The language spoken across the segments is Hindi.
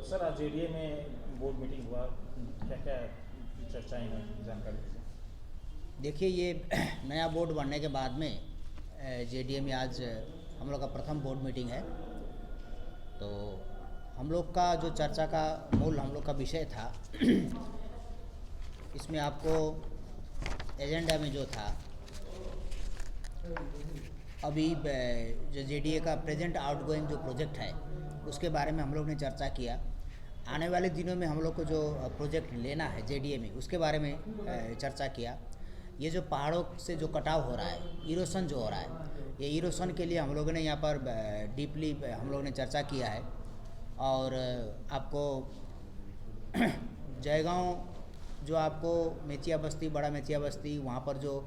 सर आज जेडीए में बोर्ड मीटिंग हुआ, क्या क्या चर्चाएं हैं, जानकारी दीजिए। देखिए, ये नया बोर्ड बनने के बाद में जेडीए में आज हम लोग का प्रथम बोर्ड मीटिंग है। तो हम लोग का जो चर्चा का मूल हम लोग का विषय था इसमें आपको एजेंडा में जो था अभी जो जेडीए का प्रेजेंट आउटगोइंग जो प्रोजेक्ट है उसके बारे में हम लोग ने चर्चा किया। आने वाले दिनों में हम लोग को जो प्रोजेक्ट लेना है जेडीए में उसके बारे में चर्चा किया। ये जो पहाड़ों से जो कटाव हो रहा है, इरोशन जो हो रहा है, ये इरोशन के लिए हम लोगों ने यहाँ पर डीपली हम लोगों ने चर्चा किया है। और आपको जयगांव जो आपको मेचिया बस्ती, बड़ा मेचिया बस्ती, वहाँ पर जो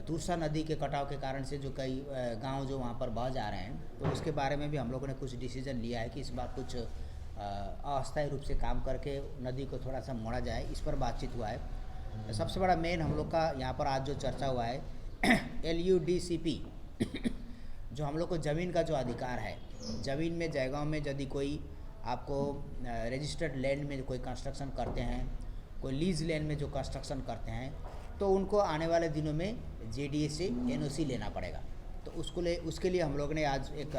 तुरसा नदी के कटाव के कारण से जो कई गांव जो वहाँ पर बह जा रहे हैं, तो उसके बारे में भी हम लोगों ने कुछ डिसीजन लिया है कि इस बार कुछ अस्थायी रूप से काम करके नदी को थोड़ा सा मोड़ा जाए, इस पर बातचीत हुआ है। सबसे बड़ा मेन हम लोग का यहाँ पर आज जो चर्चा हुआ है LUDCP जो हम लोग को ज़मीन का जो अधिकार है, ज़मीन में जयगांव में यदि कोई आपको रजिस्टर्ड लैंड में कोई कंस्ट्रक्शन करते हैं, कोई लीज लैंड में जो कंस्ट्रक्शन करते हैं, तो उनको आने वाले दिनों में जेडीए से NOC लेना पड़ेगा। तो उसके लिए हम लोग ने आज एक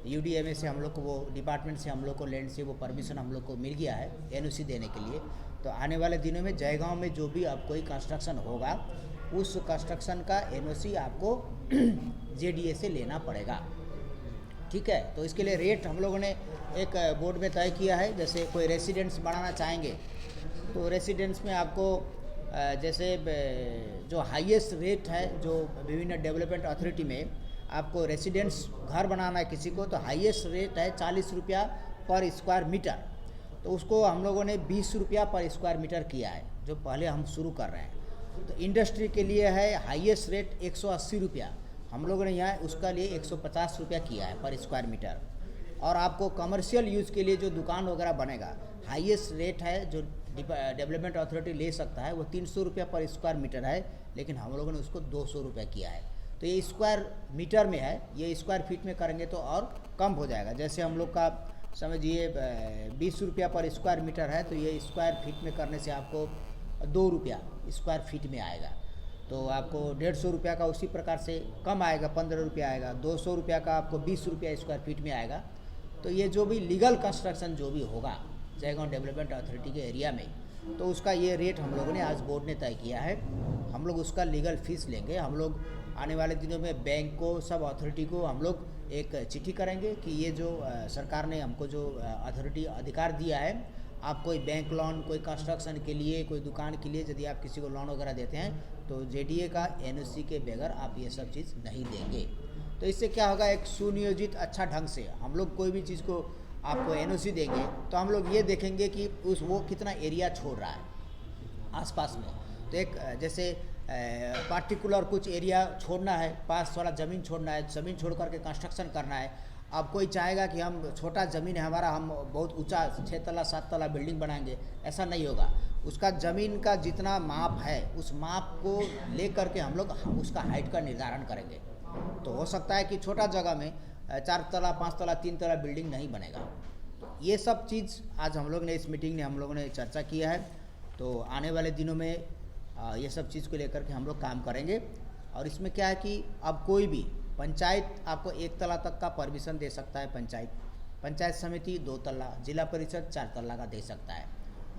UDMA से हम लोग को वो डिपार्टमेंट से हम लोग को लैंड से वो परमिशन हम लोग को मिल गया है NOC देने के लिए। तो आने वाले दिनों में जयगांव में जो भी अब कोई कंस्ट्रक्शन होगा उस कंस्ट्रक्शन का NOC आपको जेडीए से लेना पड़ेगा। ठीक है, तो इसके लिए रेट हम लोगों ने एक बोर्ड में तय किया है। जैसे कोई रेसिडेंस बनाना चाहेंगे तो रेसिडेंस में आपको जैसे जो हाईएस्ट रेट है जो विभिन्न डेवलपमेंट अथॉरिटी में आपको रेसिडेंस घर बनाना है किसी को, तो हाईएस्ट रेट है 40 रुपया पर स्क्वायर मीटर। तो उसको हम लोगों ने 20 रुपया पर स्क्वायर मीटर किया है, जो पहले हम शुरू कर रहे हैं। तो इंडस्ट्री के लिए है हाईएस्ट रेट 180 रुपया, हम लोगों ने यहाँ उसका लिए 150 रुपया किया है पर स्क्वायर मीटर। और आपको कमर्शियल यूज़ के लिए जो दुकान वगैरह बनेगा, हाईएस्ट रेट है जो डेवलपमेंट अथॉरिटी ले सकता है वो 300 रुपया पर स्क्वायर मीटर है, लेकिन हम लोगों ने उसको 200 रुपया किया है। तो ये स्क्वायर मीटर में है, ये स्क्वायर फीट में करेंगे तो और कम हो जाएगा। जैसे हम लोग का समझिए 20 रुपया पर स्क्वायर मीटर है, तो ये स्क्वायर फीट में करने से आपको 2 रुपया स्क्वायर फीट में आएगा। तो आपको 150 रुपया का उसी प्रकार से कम आएगा, 15 रुपया आएगा। 200 रुपया का आपको 20 रुपया स्क्वायर फीट में आएगा। तो ये जो भी लीगल कंस्ट्रक्शन जो भी होगा जयगांव डेवलपमेंट अथॉरिटी के एरिया में, तो उसका ये रेट हम लोगों ने आज बोर्ड ने तय किया है। हम लोग उसका लीगल फीस लेंगे। हम लोग आने वाले दिनों में बैंक को, सब अथॉरिटी को हम लोग एक चिट्ठी करेंगे कि ये जो सरकार ने हमको जो अथॉरिटी अधिकार दिया है, आप कोई बैंक लोन, कोई कंस्ट्रक्शन के लिए, कोई दुकान के लिए यदि आप किसी को लोन वगैरह देते हैं तो जेडीए का NOC के बगैर आप ये सब चीज़ नहीं देंगे। तो इससे क्या होगा, एक सुनियोजित अच्छा ढंग से हम लोग कोई भी चीज़ को आपको NOC देंगे तो हम लोग ये देखेंगे कि वो कितना एरिया छोड़ रहा है आसपास में। तो एक जैसे पार्टिकुलर कुछ एरिया छोड़ना है, पास थोड़ा ज़मीन छोड़ना है, ज़मीन छोड़ करके कंस्ट्रक्शन करना है। अब कोई चाहेगा कि हम छोटा ज़मीन है हमारा, हम बहुत ऊंचा 6 तला 7 तला बिल्डिंग बनाएंगे, ऐसा नहीं होगा। उसका ज़मीन का जितना माप है उस माप को ले करके हम लोग उसका हाइट का निर्धारण करेंगे। तो हो सकता है कि छोटा जगह में 4 तला 5 तला 3 तला बिल्डिंग नहीं बनेगा। तो ये सब चीज़ आज हम लोग ने इस मीटिंग में हम लोगों ने चर्चा किया है। तो आने वाले दिनों में ये सब चीज़ को लेकर के हम लोग काम करेंगे। और इसमें क्या है कि अब कोई भी पंचायत आपको 1 तला तक का परमिशन दे सकता है, पंचायत समिति 2 तला, जिला परिषद 4 तला का दे सकता है।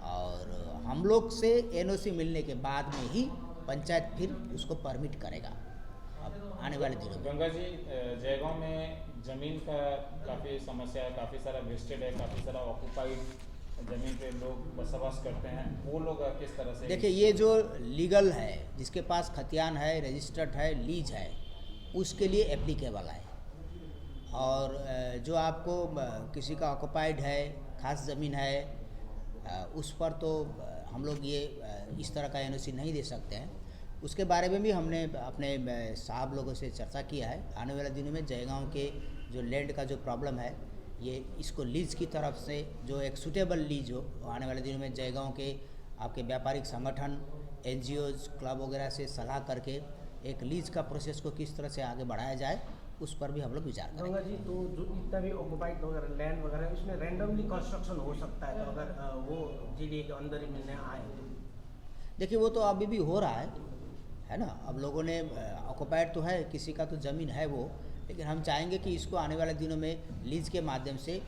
और हम लोग से NOC मिलने के बाद में ही पंचायत फिर उसको परमिट करेगा अब आने वाले दिनों में। गंगा जी, जयगांव में ज़मीन का काफ़ी समस्या है, काफ़ी सारा वेस्टेड है, काफ़ी सारा ऑक्यूपाइड ज़मीन पे लोग बसवास करते हैं, वो लोग किस तरह से? देखिए, ये जो लीगल है, जिसके पास खतियान है, रजिस्टर्ड है, लीज है, उसके लिए एप्लीकेबल है। और जो आपको किसी का ऑक्युपाइड है, खास ज़मीन है, उस पर तो हम लोग ये इस तरह का NOC नहीं दे सकते हैं। उसके बारे में भी हमने अपने साहब लोगों से चर्चा किया है। आने वाले दिनों में जयगांव के जो लैंड का जो प्रॉब्लम है, ये इसको लीज की तरफ से जो एक सूटेबल लीज हो, आने वाले दिनों में जयगांव के आपके व्यापारिक संगठन, NGOs, क्लब वगैरह से सलाह करके एक लीज का प्रोसेस को किस तरह से आगे बढ़ाया जाए, उस पर भी हम लोग विचार गंगा करेंगे। जी, तो जो इतना भी ऑक्युपाइड वगैरह लैंड वगैरह है, उसमें रैंडमली कंस्ट्रक्शन हो सकता है, तो अगर वो जीडीए के अंदर ही मिलने आए तो? देखिए वो तो अभी भी हो रहा है ना। अब लोगों ने ऑक्युपाइड तो है, किसी का तो ज़मीन है वो, लेकिन हम चाहेंगे कि इसको आने वाले दिनों में लीज के माध्यम से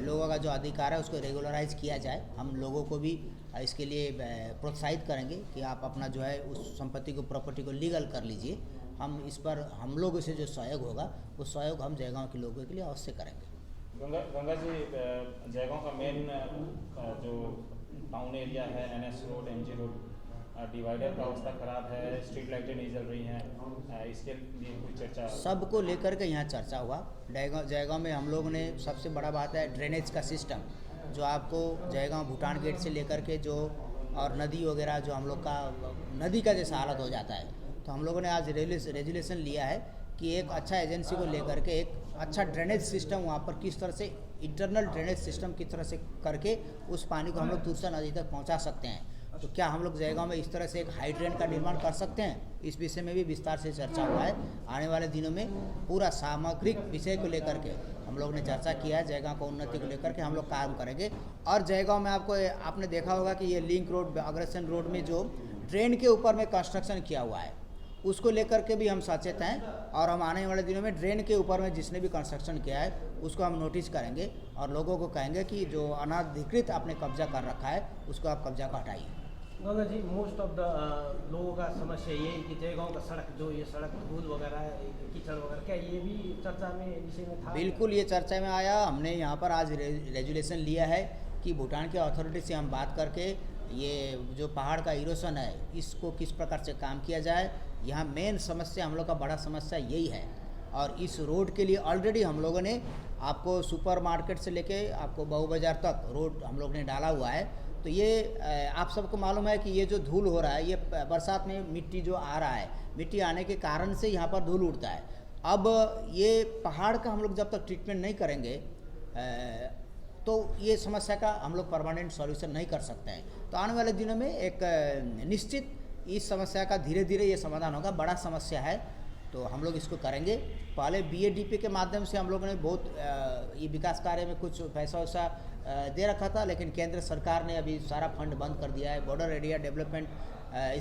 लोगों का जो अधिकार है उसको रेगुलराइज किया जाए। हम लोगों को भी इसके लिए प्रोत्साहित करेंगे कि आप अपना जो है उस संपत्ति को, प्रॉपर्टी को लीगल कर लीजिए। हम इस पर हम लोगों से जो सहयोग होगा वो सहयोग हम जयगांव के लोगों के लिए अवश्य करेंगे। गंगा जी, जयगांव का मेन जो टाउन एरिया है, NS road, MG road, divider का अवस्था खराब है, स्ट्रीट लाइटें नहीं जल रही हैं, इसके लिए कोई चर्चा? सबको लेकर के यहाँ चर्चा हुआ। जयगांव में हम लोग ने सबसे बड़ा बात है ड्रेनेज का सिस्टम, जो आपको जयगांव भूटान गेट से लेकर के जो और नदी वगैरह जो हम लोग का नदी का जैसा हालत हो जाता है, तो हम लोगों ने आज रेजुलेशन लिया है कि एक अच्छा एजेंसी को लेकर के एक अच्छा ड्रेनेज सिस्टम वहाँ पर किस तरह से, इंटरनल ड्रेनेज सिस्टम किस तरह से करके उस पानी को हम लोग तुरसा नदी तक पहुँचा सकते हैं। तो क्या हम लोग जयगांव में इस तरह से एक हाइड्रेन का निर्माण कर सकते हैं, इस विषय में भी विस्तार से चर्चा हुआ है। आने वाले दिनों में पूरा सामग्रिक विषय को लेकर के हम लोग ने चर्चा किया है। जयगांव को उन्नति को लेकर के हम लोग काम करेंगे। और जयगांव में आपने देखा होगा कि ये लिंक रोड, अग्रसेन रोड में जो ड्रेन के ऊपर में कंस्ट्रक्शन किया हुआ है, उसको लेकर के भी हम सचेत हैं। और हम आने वाले दिनों में ड्रेन के ऊपर में जिसने भी कंस्ट्रक्शन किया है उसको हम नोटिस करेंगे और लोगों को कहेंगे कि जो अनाधिकृत आपने कब्जा कर रखा है उसको आप कब्जा को हटाइए। Ganga ji, most of the लोगों का समस्या ये है कि जयगांव का सड़क, जो ये सड़क धूल वगैरह है, कीचड़ वगैरह, क्या ये भी चर्चा में विषय में था? बिल्कुल, ये चर्चा में आया। हमने यहाँ पर आज रेजुलेशन लिया है कि भूटान के अथॉरिटी से हम बात करके ये जो पहाड़ का इरोशन है इसको किस प्रकार से काम किया जाए। यहाँ मेन समस्या, हम लोग का बड़ा समस्या यही है। और इस रोड के लिए ऑलरेडी हम लोगों ने आपको सुपर मार्केट से लेके आपको बहु बाजार तक रोड हम लोग ने डाला हुआ है। तो ये आप सबको मालूम है कि ये जो धूल हो रहा है, ये बरसात में मिट्टी जो आ रहा है, मिट्टी आने के कारण से यहाँ पर धूल उड़ता है। अब ये पहाड़ का हम लोग जब तक ट्रीटमेंट नहीं करेंगे तो ये समस्या का हम लोग परमानेंट सॉल्यूशन नहीं कर सकते हैं। तो आने वाले दिनों में एक निश्चित इस समस्या का धीरे धीरे ये समाधान होगा। बड़ा समस्या है तो हम लोग इसको करेंगे। पहले BADP के माध्यम से हम लोगों ने बहुत ये विकास कार्य में कुछ पैसा वैसा दे रखा था, लेकिन केंद्र सरकार ने अभी सारा फंड बंद कर दिया है। Border area development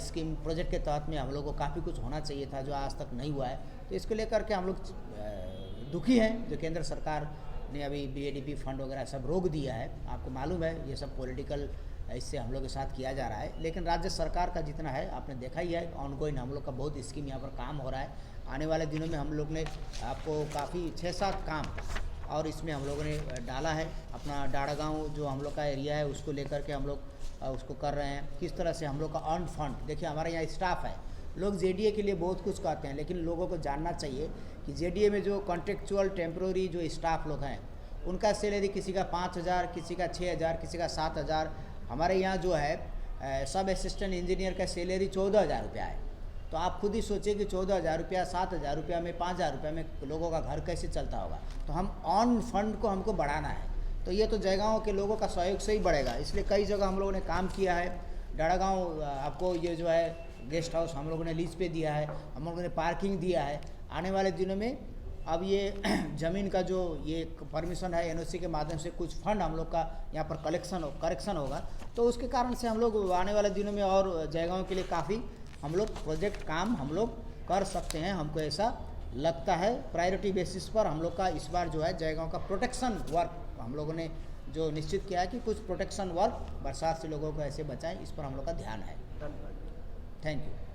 scheme project के तहत में हम लोग को काफ़ी कुछ होना चाहिए था जो आज तक नहीं हुआ है। तो इसको लेकर के हम लोग दुखी हैं जो केंद्र सरकार ने अभी BADP फंड वगैरह सब रोक दिया है। आपको मालूम है ये सब पॉलिटिकल इससे हम लोग के साथ किया जा रहा है, लेकिन राज्य सरकार का जितना है आपने देखा ही है, ऑनगोइंग हम लोग का बहुत स्कीम यहाँ पर काम हो रहा है। आने वाले दिनों में हम लोग ने आपको काफ़ी 6-7 काम और इसमें हम लोगों ने डाला है। अपना डाड़ागांव जो हम लोग का एरिया है उसको लेकर के हम लोग उसको कर रहे हैं। किस तरह से हम लोग का अर्न फंड, देखिए हमारे यहाँ स्टाफ है, लोग JDA के लिए बहुत कुछ कहते हैं, लेकिन लोगों को जानना चाहिए कि JDA में जो कॉन्ट्रेक्चुअल टेम्प्रोरी जो स्टाफ लोग हैं उनका सैलरी किसी का 5,000, किसी का 6,000, किसी का 7,000। हमारे यहाँ जो है सब असिस्टेंट इंजीनियर का सैलरी 14,000 रुपया है। तो आप खुद ही सोचिए कि 14,000 रुपया, 7,000 रुपया में, 5,000 रुपया में लोगों का घर कैसे चलता होगा। तो हम ऑन फंड को हमको बढ़ाना है, तो ये तो जयगांव के लोगों का सहयोग से ही बढ़ेगा। इसलिए कई जगह हम लोगों ने काम किया है। डाड़ागांव आपको ये जो है गेस्ट हाउस हम लोगों ने लीज पे दिया है, हम लोगों ने पार्किंग दिया है। आने वाले दिनों में अब ये ज़मीन का जो ये परमिशन है NOC के माध्यम से कुछ फंड हम लोग का यहाँ पर करेक्शन होगा, तो उसके कारण से हम लोग आने वाले दिनों में और जयगांव के लिए काफ़ी हम लोग प्रोजेक्ट काम हम लोग कर सकते हैं। हमको ऐसा लगता है प्रायोरिटी बेसिस पर हम लोग का इस बार जो है जयगांव का प्रोटेक्शन वर्क हम लोगों ने जो निश्चित किया है कि कुछ प्रोटेक्शन वर्क बरसात से लोगों को ऐसे बचाएं, इस पर हम लोग का ध्यान है। धन्यवाद। Thank you.